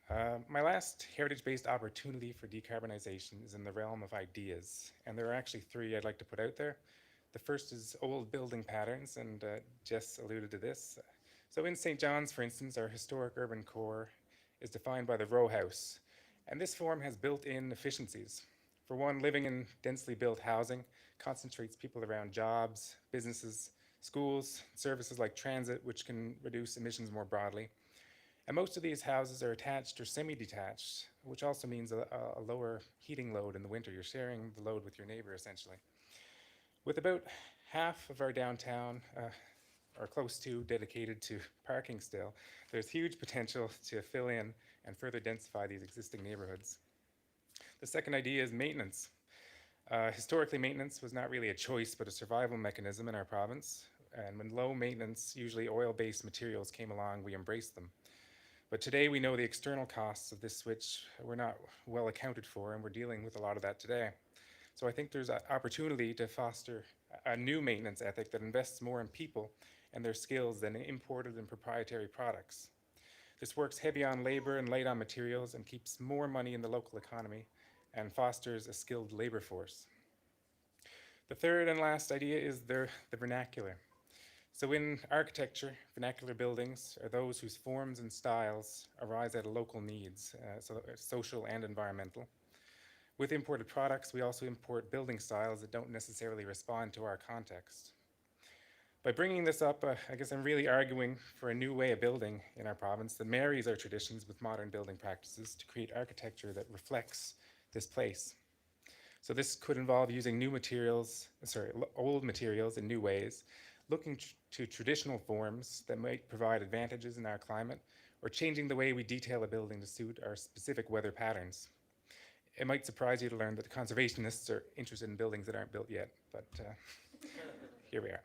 My last heritage-based opportunity for decarbonization is in the realm of ideas, and there are actually three I'd like to put out there. The first is old building patterns, and Jess alluded to this. So in St. John's, for instance, our historic urban core is defined by the row house, and this form has built-in efficiencies. For one, living in densely built housing concentrates people around jobs, businesses, schools, services like transit, which can reduce emissions more broadly. And most of these houses are attached or semi-detached, which also means a lower heating load in the winter. You're sharing the load with your neighbor, essentially. With about half of our downtown, or close to, dedicated to parking still, there's huge potential to fill in and further densify these existing neighborhoods. The second idea is maintenance. Historically, maintenance was not really a choice, but a survival mechanism in our province. And when low maintenance, usually oil-based materials came along, we embraced them. But today we know the external costs of this switch were not well accounted for, and we're dealing with a lot of that today. So I think there's an opportunity to foster a new maintenance ethic that invests more in people and their skills than in imported and proprietary products. This works heavy on labor and light on materials and keeps more money in the local economy and fosters a skilled labor force. The third and last idea is the vernacular. So in architecture, vernacular buildings are those whose forms and styles arise out of local needs, so social and environmental. With imported products, we also import building styles that don't necessarily respond to our context. By bringing this up, I guess I'm really arguing for a new way of building in our province that marries our traditions with modern building practices to create architecture that reflects this place. So this could involve using old materials in new ways, looking to traditional forms that might provide advantages in our climate, or changing the way we detail a building to suit our specific weather patterns. It might surprise you to learn that the conservationists are interested in buildings that aren't built yet, but here we are.